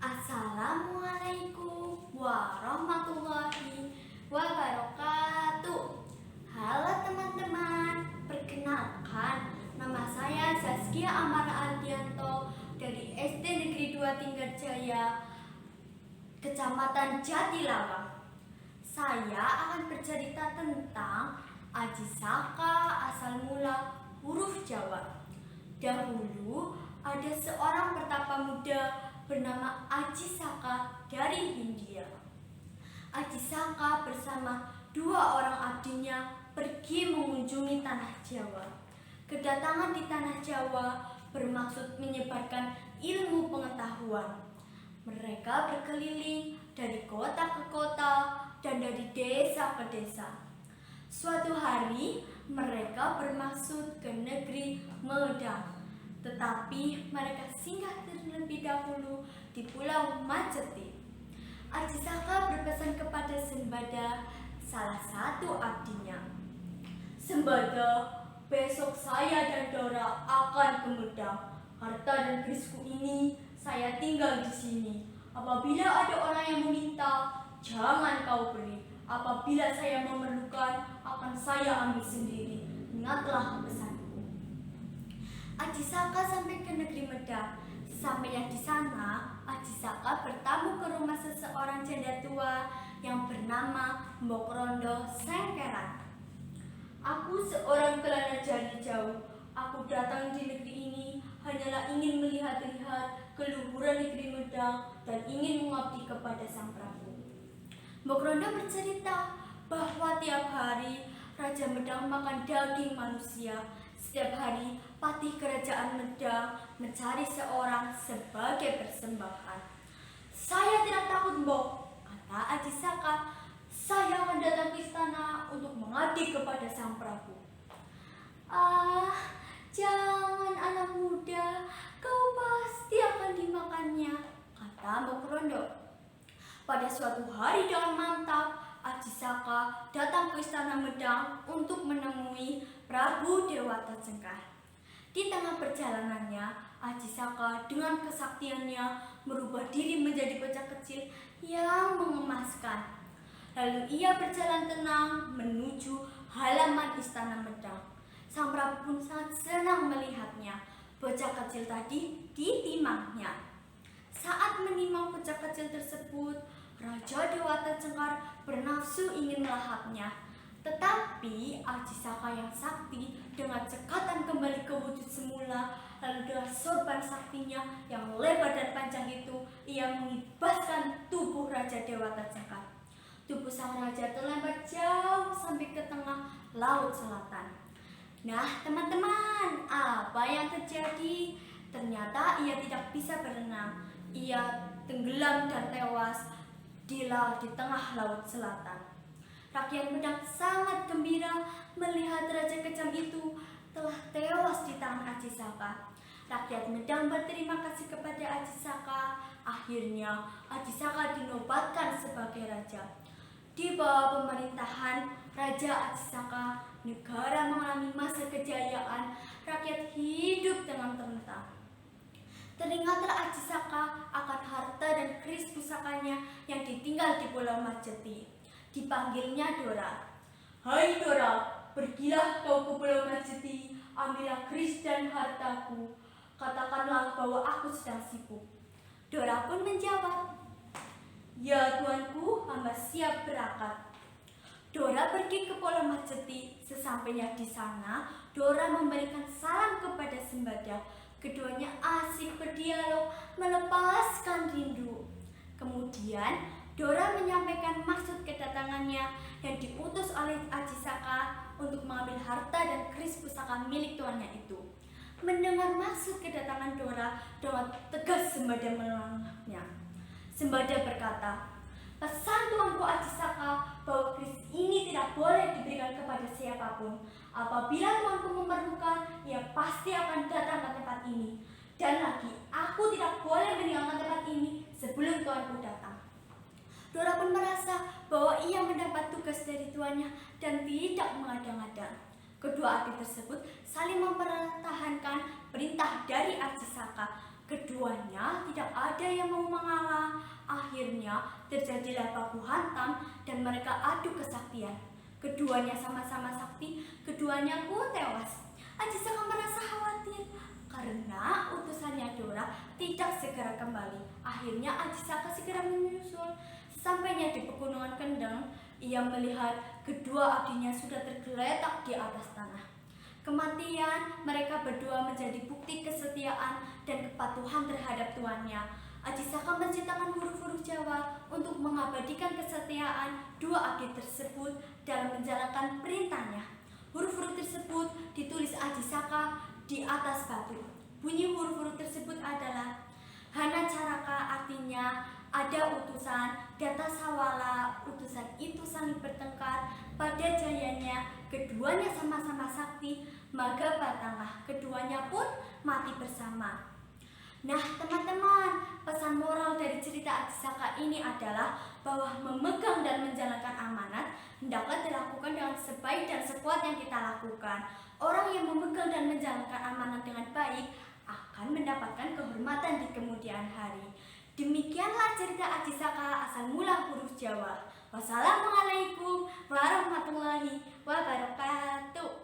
Assalamualaikum warahmatullahi wabarakatuh. Halo teman-teman, perkenalkan nama saya Zaskia Amara Ardianto dari SD Negeri 2 Tinggarjaya, Kecamatan Jatilawang. Saya akan bercerita tentang Aji Saka asal mula huruf Jawa. Dahulu ada seorang pertapa muda bernama Aji Saka dari Hindia. Aji Saka bersama dua orang abdinya pergi mengunjungi tanah Jawa. Kedatangan di tanah Jawa bermaksud menyebarkan ilmu pengetahuan. Mereka berkeliling dari kota ke kota dan dari desa ke desa. Suatu hari mereka bermaksud ke negeri Medang. Tetapi mereka singgah terlebih dahulu di Pulau Majeti. Aji Saka berpesan kepada Sembada, salah satu abdinya. Sembada, besok saya dan Dora akan ke Medang. Harta dan kerisku ini saya tinggal di sini. Apabila ada orang yang meminta, jangan kau beri. Apabila saya memerlukan, akan saya ambil sendiri. Ingatlah pesanku. Aji Saka sampai ke negeri Medang. Sesampainya di sana, Aji Saka bertamu ke rumah seseorang janda tua yang bernama Mbok Rondo Sengkeran. Aku seorang kelana dari jauh. Aku datang di negeri ini hanyalah ingin melihat-lihat keluhuran negeri Medang dan ingin mengabdi kepada Sang Prabu. Mbok Rondo bercerita bahwa tiap hari Raja Medang makan daging manusia. Setiap hari patih kerajaan Medang mencari seorang sebagai persembahan. Saya tidak takut, Mbok, kata Aji Saka. Saya akan datang ke istana untuk mengabdi kepada Sang Prabu. Jangan anak muda, kau pasti akan dimakannya, kata Mbok Rondo. Pada suatu hari dengan mantap, Aji Saka datang ke istana Medang untuk menemui Prabu Dewata Cengkar. Di tengah perjalanannya, Aji Saka dengan kesaktiannya merubah diri menjadi bocah kecil yang mengemaskan. Lalu ia berjalan tenang menuju halaman istana Medang. Sang Prabu pun sangat senang melihatnya. Bocah kecil tadi ditimangnya. Saat menimang bocah kecil tersebut, Raja Dewata Cengkar bernafsu ingin melahapnya. Tetapi Aji Saka yang sakti dengan cekatan kembali ke wujud semula. Lalu dengan sorban saktinya yang lebar dan panjang itu, ia mengibaskan tubuh Raja Dewata Cengkar. Tubuh sang raja terlempar jauh sampai ke tengah laut selatan. Nah teman-teman, apa yang terjadi? Ternyata ia tidak bisa berenang. Ia tenggelam dan tewas di tengah laut selatan. Rakyat Medang sangat gembira melihat raja kejam itu telah tewas di tangan Aji Saka. Rakyat Medang berterima kasih kepada Aji Saka. Akhirnya Aji Saka dinobatkan sebagai raja. Di bawah pemerintahan Raja Aji Saka, negara mengalami masa kejayaan. Rakyat hidup dengan tentram. Teringatlah Aji Saka akan harta dan keris pusakanya yang ditinggal di Pulau Majeti. Dipanggilnya Dora. Hai Dora, pergilah kau ke Pulau Majeti, ambillah keris dan hartaku. Katakanlah bahwa aku sedang sibuk. Dora pun menjawab, ya tuanku, hamba siap berangkat. Dora pergi ke Pulau Majeti. Sesampainya di sana, Dora memberikan salam kepada Sembada. Keduanya asik berdialog, melepaskan rindu. Kemudian Dora menyampaikan maksud kedatangannya yang diutus oleh Aji Saka untuk mengambil harta dan keris pusaka milik tuannya itu. Mendengar maksud kedatangan Dora, dengan tegas Sembada menolaknya. Sembada berkata, pesan tuanku Aji Saka bahwa keris ini tidak boleh diberikan kepada siapapun. Apabila tuanku memerlukan, ia pasti akan datang ke tempat ini. Dan lagi, aku tidak boleh meninggalkan tempat ini sebelum tuanku datang. Dora pun merasa bahwa ia mendapat tugas dari tuannya dan tidak mengada-ngada. Kedua abdi tersebut saling mempertahankan perintah dari Aji Saka. Keduanya tidak ada yang mau mengalah. Akhirnya terjadilah baku hantam dan mereka adu kesaktian. Keduanya sama-sama sakti, keduanya pun tewas. Ajisaka merasa khawatir karena utusannya Dora tidak segera kembali. Akhirnya Ajisaka segera menyusul. Sampainya di pegunungan Kendeng, ia melihat kedua adiknya sudah tergeletak di atas tanah. Kematian mereka berdua menjadi bukti kesetiaan dan kepatuhan terhadap tuannya. Ajisaka menciptakan huruf-huruf Jawa untuk mengabadikan kesetiaan dua adik tersebut dalam menjalankan perintahnya. Huruf-huruf tersebut ditulis Ajisaka di atas batu. Bunyi huruf-huruf tersebut adalah Hana Caraka, artinya ada utusan, Data Sawala, utusan itu saling bertengkar, pada jayanya keduanya sama-sama sakti, Maga Batangah, keduanya pun mati bersama. Nah teman-teman, pesan moral dari cerita Ajisaka ini adalah bahwa memegang dan menjalankan amanat hendaklah dilakukan dengan sebaik dan sekuat yang kita lakukan. Orang yang memegang dan menjalankan amanat dengan baik akan mendapatkan kehormatan di kemudian hari. Demikianlah cerita Ajisaka asal mula huruf Jawa. Wassalamualaikum warahmatullahi wabarakatuh.